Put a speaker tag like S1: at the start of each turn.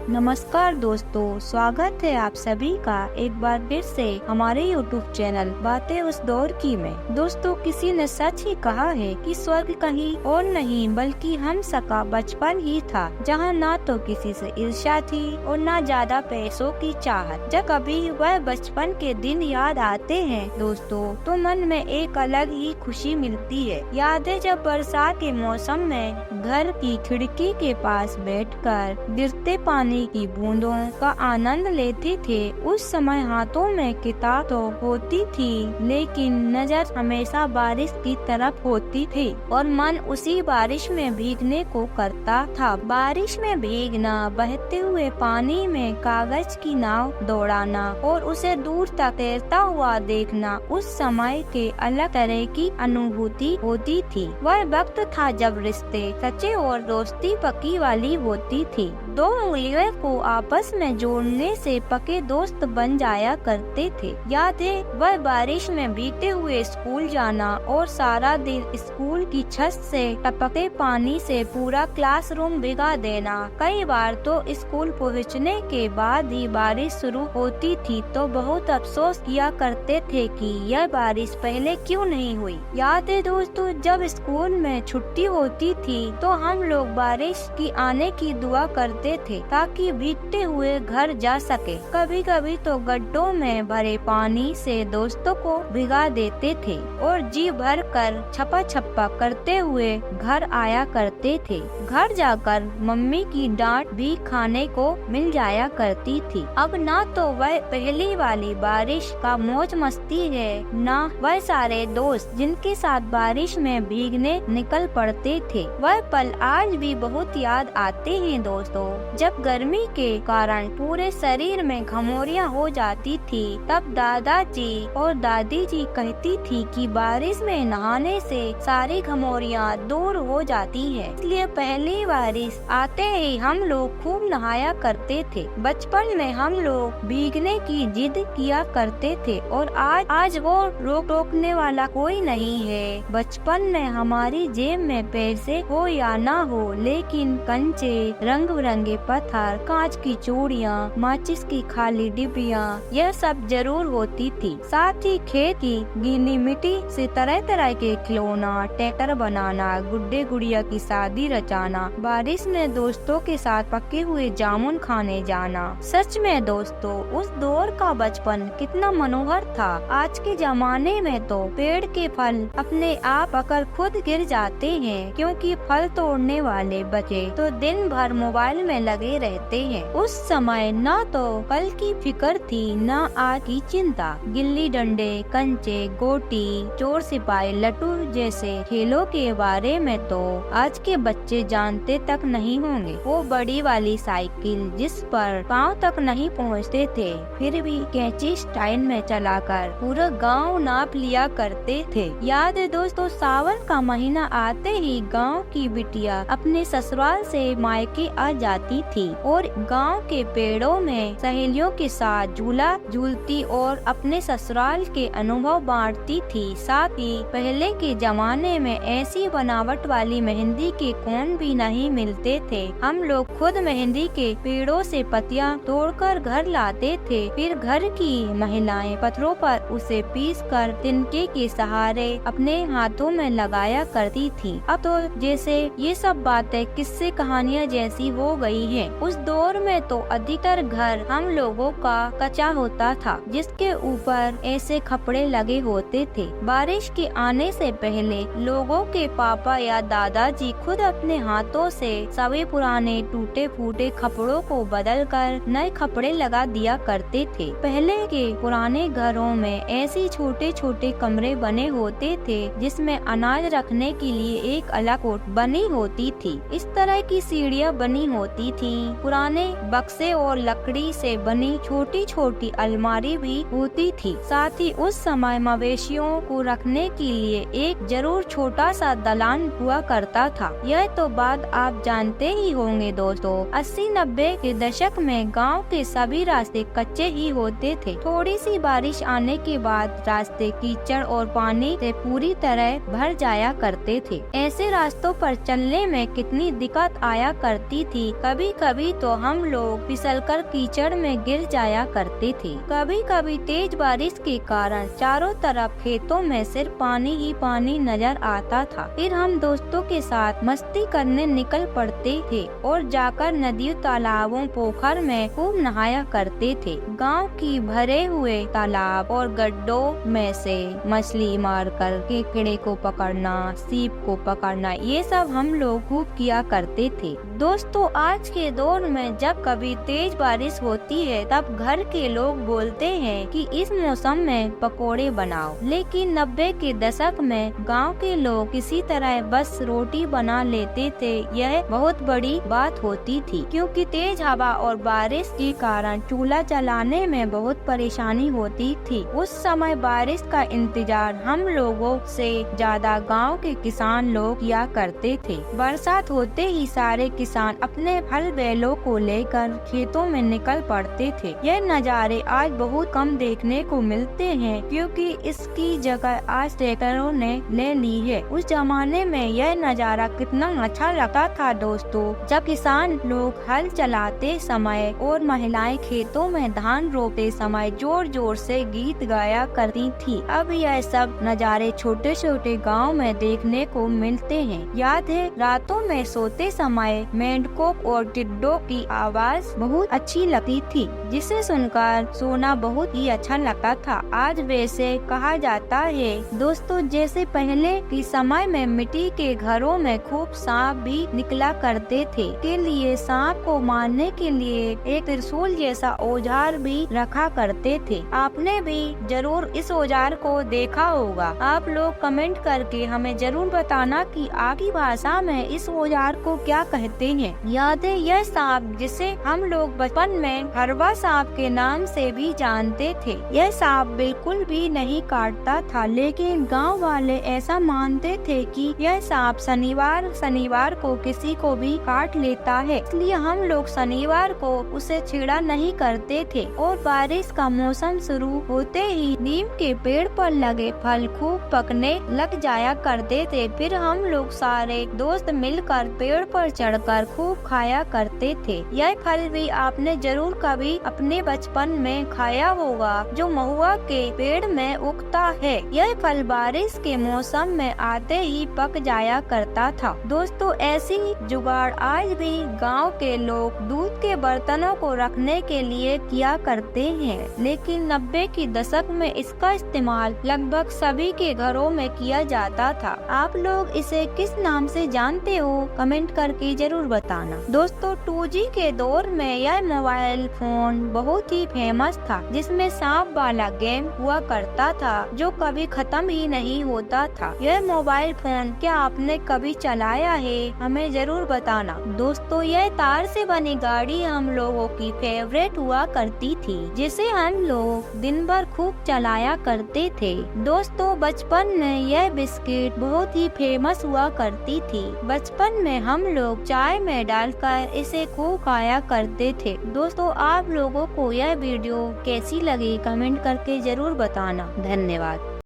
S1: नमस्कार दोस्तों, स्वागत है आप सभी का एक बार फिर से हमारे YouTube चैनल बातें उस दौर की में। दोस्तों, किसी ने सच ही कहा है कि स्वर्ग कहीं और नहीं बल्कि हम सका बचपन ही था, जहां ना तो किसी से ईर्ष्या थी और ना ज्यादा पैसों की चाहत। जब कभी वह बचपन के दिन याद आते हैं दोस्तों, तो मन में एक अलग ही खुशी मिलती है। यादें जब बरसात के मौसम में घर की खिड़की के पास बैठकर गिरते पानी की बूंदों का आनंद लेते थे। उस समय हाथों में किताब तो होती थी, लेकिन नजर हमेशा बारिश की तरफ होती थी और मन उसी बारिश में भीगने को करता था। बारिश में भीगना, बहते हुए पानी में कागज की नाव दौड़ाना और उसे दूर तक तैरता हुआ देखना उस समय के अलग तरह की अनुभूति होती थी। वह वक्त था जब रिश्ते सच्चे और दोस्ती पक्की वाली होती थी। दो उंगलियों को आपस में जोड़ने से पक्के दोस्त बन जाया करते थे। याद है वह बारिश में भीगते हुए स्कूल जाना और सारा दिन स्कूल की छत से टपकते पानी से पूरा क्लासरूम भिगा देना। कई बार तो स्कूल पहुंचने के बाद ही बारिश शुरू होती थी तो बहुत अफसोस किया करते थे कि यह बारिश पहले क्यों नहीं हुई। याद है दोस्तों, जब स्कूल में छुट्टी होती थी तो हम लोग बारिश की आने की दुआ करते थे ताकि भीगते हुए घर जा सके। कभी कभी तो गड्ढों में भरे पानी से दोस्तों को भिगा देते थे और जी भर कर छपा छप्पा करते हुए घर आया करते थे। घर जाकर मम्मी की डांट भी खाने को मिल जाया करती थी। अब ना तो वह पहली वाली बारिश का मौज मस्ती है, ना वह सारे दोस्त जिनके साथ बारिश में भीगने निकल पड़ते थे। वह पल आज भी बहुत याद आते हैं दोस्तों। जब गर्मी के कारण पूरे शरीर में घमौरियाँ हो जाती थी, तब दादाजी और दादी जी कहती थी कि बारिश में नहाने से सारी घमौरियाँ दूर हो जाती है, इसलिए पहली बारिश आते ही हम लोग खूब नहाया करते थे। बचपन में हम लोग भीगने की जिद किया करते थे और आज वो रोकने वाला कोई नहीं है। बचपन में हमारी जेब में पैसे हो या ना हो, लेकिन कंचे, रंग बिरंगे पत्थर, कांच की चूड़ियाँ, माचिस की खाली डिब्बियाँ, यह सब जरूर होती थी। साथ ही खेत की गीली मिट्टी से तरह तरह के खिलौना, ट्रैक्टर बनाना, गुड्डे गुड़िया की शादी रचाना, बारिश में दोस्तों के साथ पके हुए जामुन खाने जाना। सच में दोस्तों, उस दौर का बचपन कितना मनोहर था। आज के जमाने में तो पेड़ के फल अपने आप पकड़ खुद गिर जाते हैं, क्योंकि फल तोड़ने वाले बच्चे तो दिन भर मोबाइल में लगे रहते हैं। उस समय ना तो कल की फिक्र थी, ना आज की चिंता। गिल्ली डंडे, कंचे, गोटी, चोर सिपाही, लट्टू जैसे खेलों के बारे में तो आज के बच्चे जानते तक नहीं होंगे। वो बड़ी वाली साइकिल जिस पर पाँव तक नहीं पहुँचते थे, फिर भी कैंची स्टाइल में चलाकर पूरा गांव नाप लिया करते थे। याद है दोस्तों, सावन का महीना आते ही गांव की बिटिया अपने ससुराल से मायके आ जाती थी और गांव के पेड़ों में सहेलियों के साथ झूला झूलती और अपने ससुराल के अनुभव बांटती थी। साथ ही पहले के जमाने में ऐसी बनावट वाली मेहंदी के कोन भी नहीं मिलते थे। हम लोग खुद मेहंदी के पेड़ों से पत्तियां तोड़कर घर लाते थे, फिर घर की महिलाएं पत्थरों पर उसे पीसकर तिनके के सहारे अपने हाथों में लगाया करती थी। अब तो जैसे ये सब बातें किस्से कहानियाँ जैसी हो गई है। उस दौर में तो अधिकतर घर हम लोगों का कच्चा होता था, जिसके ऊपर ऐसे खपड़े लगे होते थे। बारिश के आने से पहले लोगों के पापा या दादाजी खुद अपने हाथों से सभी पुराने टूटे फूटे खपड़ों को बदलकर नए खपड़े लगा दिया करते थे। पहले के पुराने घरों में ऐसे छोटे छोटे कमरे बने होते थे, जिसमें अनाज रखने के लिए एक अलग कोठ बनी होती थी। इस तरह की सीढ़ियाँ बनी होती थी। पुराने बक्से और लकड़ी से बनी छोटी छोटी अलमारी भी होती थी। साथ ही उस समय मवेशियों को रखने के लिए एक जरूर छोटा सा दलान हुआ करता था। यह तो बात आप जानते ही होंगे दोस्तों। 80-90 के दशक में गांव के सभी रास्ते कच्चे ही होते थे। थोड़ी सी बारिश आने के बाद रास्ते कीचड़ और पानी से पूरी तरह भर जाया करते थे। ऐसे रास्तों पर चलने में कितनी दिक्कत आया करती थी। कभी कभी तो हम लोग फिसलकर कीचड़ में गिर जाया करते थे। कभी कभी तेज बारिश के कारण चारों तरफ खेतों में सिर्फ पानी ही पानी नजर आता था। फिर हम दोस्तों के साथ मस्ती करने निकल पड़ते थे और जाकर नदियों, तालाबों, पोखर में खूब नहाया करते थे। गांव की भरे हुए तालाब और गड्ढों में से मछली मारकर केकड़े को पकड़ना, सीप को पकड़ना, ये सब हम लोग खूब किया करते थे। दोस्तों, आज के दौर में जब कभी तेज बारिश होती है तब घर के लोग बोलते हैं कि इस मौसम में पकोड़े बनाओ, लेकिन 90 के दशक में गांव के लोग किसी तरह बस रोटी बना लेते थे। यह बहुत बड़ी बात होती थी क्योंकि तेज हवा और बारिश के कारण चूल्हा जलाने में बहुत परेशानी होती थी। उस समय बारिश का इंतजार हम लोगों से ज्यादा गांव के किसान लोग किया करते थे। बरसात होते ही सारे किसान अपने हल बैलों को लेकर खेतों में निकल पड़ते थे। यह नज़ारे आज बहुत कम देखने को मिलते हैं क्योंकि इसकी जगह आज ट्रैक्टरों ने ले ली है। उस जमाने में यह नज़ारा कितना अच्छा लगता था दोस्तों, जब किसान लोग हल चलाते समय और महिलाएं खेतों में धान रोपते समय जोर जोर से गीत गाया करती थी। अब यह सब नज़ारे छोटे छोटे गाँव में देखने को मिलते हैं। याद है, रातों में सोते समय मेंढकों और टिड्डों की आवाज बहुत अच्छी लगती थी, जिसे सुनकर सोना बहुत ही अच्छा लगता था। आज वैसे कहा जाता है दोस्तों, जैसे पहले के समय में मिट्टी के घरों में खूब सांप भी निकला करते थे। के लिए सांप को मारने के लिए एक त्रिशूल जैसा औजार भी रखा करते थे। आपने भी जरूर इस औजार को देखा होगा। आप लोग कमेंट करके हमें जरूर बताना कि आपकी भाषा में इस औजार को क्या कहते हैं। याद है, यह सांप जिसे हम लोग बचपन में हरवा सांप के नाम से भी जानते थे। यह सांप बिल्कुल भी नहीं काटता था, लेकिन गांव वाले ऐसा मानते थे कि यह सांप शनिवार को किसी को भी काट लेता है, इसलिए हम लोग शनिवार को उसे छेड़ा नहीं करते थे। और बारिश का मौसम शुरू होते ही नीम के पेड़ पर लगे फल खूब पकने लग जाया करते थे। फिर हम लोग सारे दोस्त मिलकर पेड़ पर चढ़कर खूब खाया करते थे। यह फल भी आपने जरूर कभी अपने बचपन में खाया होगा, जो महुआ के पेड़ में उगता है। यह फल बारिश के मौसम में आते ही पक जाया करता था। दोस्तों, ऐसी जुगाड़ आज भी गांव के लोग दूध के बर्तनों को रखने के लिए किया करते हैं, लेकिन 90 के दशक में इसका इस्तेमाल लगभग सभी के घरों में किया जाता था। आप लोग इसे किस नाम से जानते हो, कमेंट करके जरूर बताना। दोस्तों, 2G के दौर में यह मोबाइल फोन बहुत ही फेमस था, जिसमें सांप वाला गेम हुआ करता था जो कभी खत्म ही नहीं होता था। यह मोबाइल फोन क्या आपने कभी चलाया है, हमें जरूर बताना। दोस्तों, यह तार से बनी गाड़ी हम लोगों की फेवरेट हुआ करती थी, जिसे हम लोग दिन भर खूब चलाया करते थे। दोस्तों, बचपन में यह बिस्किट बहुत ही फेमस हुआ करती थी। बचपन में हम लोग चाय में डालकर इसे खूब खाया करते थे। दोस्तों, आप लोगों को यह वीडियो कैसी लगी, कमेंट करके जरूर बताना। धन्यवाद।